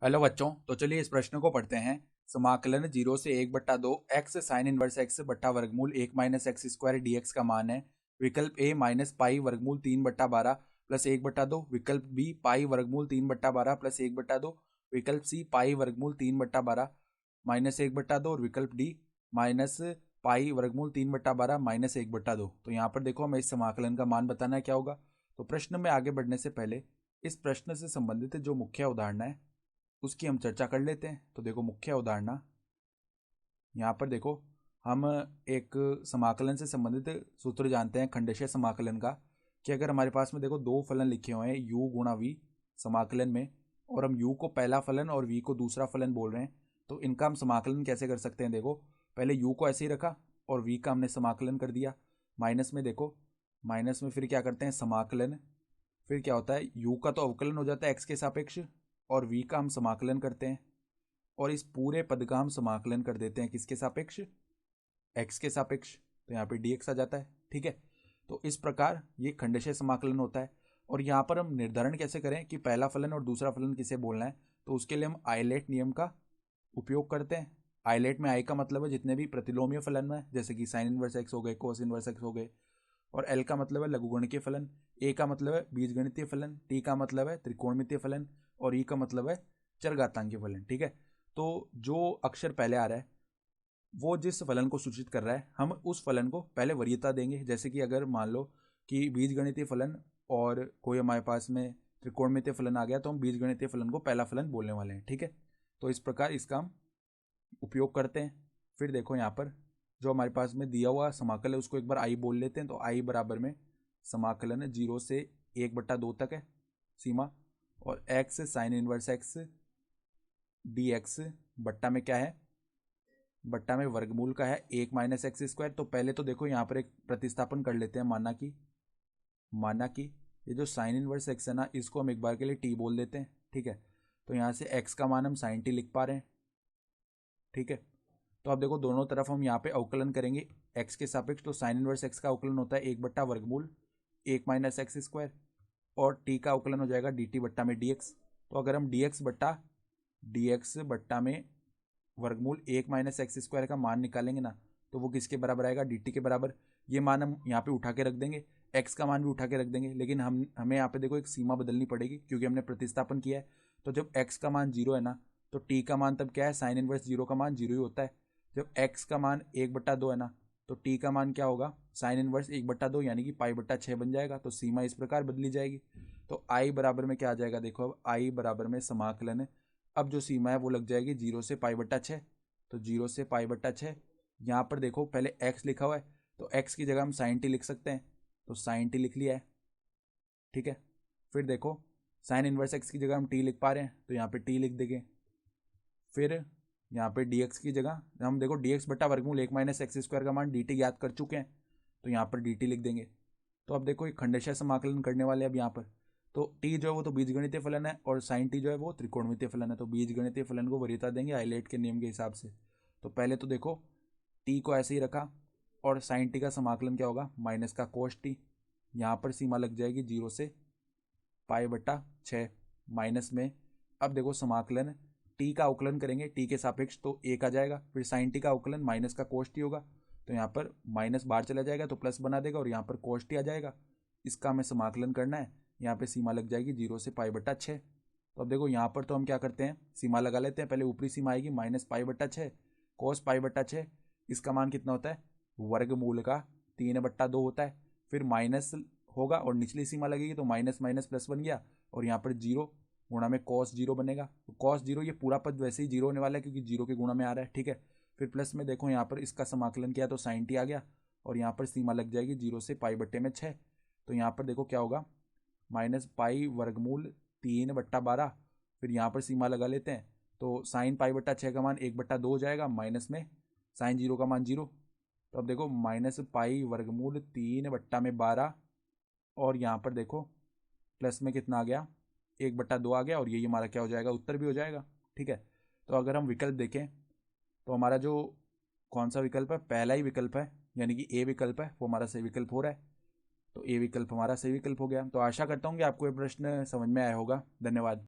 Hello बच्चों, तो चलिए इस प्रश्न को पढ़ते हैं। समाकलन 0 से 1/2 x साइन इनवर्स x बट्टा वर्गमूल 1 minus x square D x का मान है। विकल्प ए माइनस पाई वर्गमूल 3/12 प्लस 1/2, विकल्प बी पाई वर्गमूल 3/12 प्लस 1/2, विकल्प सी पाई वर्गमूल 3/12 माइनस 1/2 और विकल्प डी माइनस पाई वर्गमूल 3/12 माइनस 1/2। तो यहाँ पर देखो हमें इस समाकलन का मान बताना है क्या होगा। तो प्रश्न में आगे बढ़ने से पहले इस प्रश्न से संबंधित जो मुख्य उदाहरण है उसकी हम चर्चा कर लेते हैं। तो देखो मुख्य अवधारणा यहाँ पर देखो, हम एक समाकलन से संबंधित सूत्र जानते हैं खंडेशह समाकलन का, कि अगर हमारे पास में देखो दो फलन लिखे हुए हैं u गुणा v समाकलन में, और हम u को पहला फलन और v को दूसरा फलन बोल रहे हैं, तो इनका हम समाकलन कैसे कर सकते हैं। देखो पहले u को ऐसे ही रखा और v का हमने समाकलन कर दिया। माइनस में देखो, माइनस में फिर क्या करते हैं समाकलन, फिर क्या होता है u का तो अवकलन हो जाता है x के सापेक्ष और v का हम समाकलन करते हैं, और इस पूरे पद का हम समाकलन कर देते हैं किसके सापेक्ष, x के सापेक्ष। तो यहाँ पे dx आ जाता है। ठीक है, तो इस प्रकार ये खंडेशह समाकलन होता है। और यहाँ पर हम निर्धारण कैसे करें कि पहला फलन और दूसरा फलन किसे बोलना है, तो उसके लिए हम आइलेट नियम का उपयोग करते हैं। आइलेट में आई का मतलब है जितने भी प्रतिलोमीय फलन है, जैसे कि साइन इनवर्स एक्स हो गए, कोस इनवर्स एक्स हो गए, और एल का मतलब है लघुगणकीय फलन, ए का मतलब है बीजगणितीय फलन, टी का मतलब है त्रिकोणमितीय फलन, और ई का मतलब है चरघातांकीय फलन। ठीक है, तो जो अक्षर पहले आ रहा है वो जिस फलन को सूचित कर रहा है, हम उस फलन को पहले वरीयता देंगे। जैसे कि अगर मान लो कि बीजगणितीय फलन और कोई हमारे पास में त्रिकोणमितीय फलन आ गया, तो हम बीजगणितीय फलन को पहला फलन बोलने वाले हैं। ठीक है, तो इस प्रकार इसका हम उपयोग करते हैं। फिर देखो यहाँ पर जो हमारे पास में दिया हुआ समाकल है उसको एक बार आई बोल लेते हैं। तो आई बराबर में समाकलन है 0 से 1/2 तक है सीमा, और x sine inverse x D x बट्टा में क्या है, बट्टा में वर्गमूल का है 1 माइनस एक्स स्क्वायर। तो पहले तो देखो यहाँ पर एक प्रतिस्थापन कर लेते हैं। माना कि ये जो साइन इनवर्स एक्स है ना, इसको हम एक बार के लिए टी बोल देते हैं। ठीक है, तो यहाँ से एक्स का मान हम साइन टी लिख पा रहे हैं। ठीक है, तो अब देखो दोनों तरफ हम यहाँ पे अवकलन करेंगे x के सापेक्ष। तो साइन इनवर्स x का अवकलन होता है 1/वर्गमूल 1 माइनस एक्स स्क्वायर, और t का अवकलन हो जाएगा dt बट्टा में dx। तो अगर हम dx बट्टा में वर्गमूल 1 माइनस एक्स स्क्वायर का मान निकालेंगे ना, तो वो किसके बराबर आएगा, dt के बराबर। ये मान हम यहाँ पे उठा के रख देंगे, x का मान भी उठा के रख देंगे, लेकिन हमें यहाँ पे देखो एक सीमा बदलनी पड़ेगी क्योंकि हमने प्रतिस्थापन किया है। तो जब x का मान 0 है ना, तो t का मान तब क्या है, साइन इनवर्स 0 का मान 0 ही होता है। जब x का मान 1/2 है ना, तो t का मान क्या होगा, साइन इनवर्स 1/2 यानी कि पाई/6 बन जाएगा। तो सीमा इस प्रकार बदली जाएगी। तो i बराबर में क्या आ जाएगा, देखो अब i बराबर में समाकलन है, अब जो सीमा है वो लग जाएगी 0 से पाई/6। तो 0 से पाई/6, यहाँ पर देखो पहले x लिखा हुआ है, तो x की जगह हम साइन टी लिख सकते हैं, तो साइन टी लिख लिया है। ठीक है, फिर देखो साइन इनवर्स x की जगह हम t लिख पा रहे हैं, तो यहाँ पे t लिख देंगे। फिर यहाँ पे dx की जगह हम देखो dx बट्टा वर्गमूल 1 माइनस एक्स स्क्वायर का मान dt ज्ञात कर चुके हैं, तो यहाँ पर dt लिख देंगे। तो अब देखो ये खंडेशह समाकलन करने वाले अब यहाँ पर, तो t जो है वो तो बीजगणितीय फलन है और साइन t जो है वो त्रिकोणमितीय फलन है। तो बीजगणितीय फलन को वरीयता देंगे आइलेट के नियम के हिसाब से। तो पहले तो देखो t को ऐसे ही रखा, और साइन t का समाकलन क्या होगा, माइनस का कोस t। यहाँ पर सीमा लग जाएगी 0 से पाई/6 माइनस में। अब देखो समाकलन टी का अवकलन करेंगे टी के सापेक्ष, तो 1 आ जाएगा। फिर साइन टी का अवकलन माइनस का कोस टी होगा, तो यहाँ पर माइनस बाहर चला जाएगा तो प्लस बना देगा, और यहाँ पर कोस टी आ जाएगा। इसका हमें समाकलन करना है, यहाँ पे सीमा लग जाएगी 0 से पाई/6। तो अब देखो यहाँ पर तो हम क्या करते हैं, सीमा लगा लेते हैं। पहले ऊपरी सीमा आएगी माइनस पाई/6 कोस पाई/6, इसका मान कितना होता है, वर्गमूल का 3/2 होता है। फिर माइनस होगा और निचली सीमा लगेगी, तो माइनस माइनस प्लस बन गया, और यहाँ पर 0 गुणा में कॉस 0 बनेगा। तो कॉस 0, ये पूरा पद वैसे ही 0 होने वाला है क्योंकि 0 के गुणा में आ रहा है। ठीक है, फिर प्लस में देखो यहाँ पर इसका समाकलन किया तो साइन टी आ गया, और यहाँ पर सीमा लग जाएगी 0 से पाई/6। तो यहाँ पर देखो क्या होगा, माइनस पाई वर्गमूल 3/12। फिर यहाँ पर सीमा लगा लेते हैं, तो साइन पाई/6 का मान 1/2 हो जाएगा, माइनस में साइन 0 का मान 0। तो अब देखो माइनस पाई वर्गमूल 3/12, और यहाँ पर देखो प्लस में कितना आ गया, 1/2 आ गया, और यही हमारा क्या हो जाएगा, उत्तर भी हो जाएगा। ठीक है, तो अगर हम विकल्प देखें तो हमारा जो कौन सा विकल्प है, पहला ही विकल्प है, यानी कि ए विकल्प है, वो हमारा सही विकल्प हो रहा है। तो ए विकल्प हमारा सही विकल्प हो गया। तो आशा करता हूँ कि आपको ये प्रश्न समझ में आया होगा। धन्यवाद।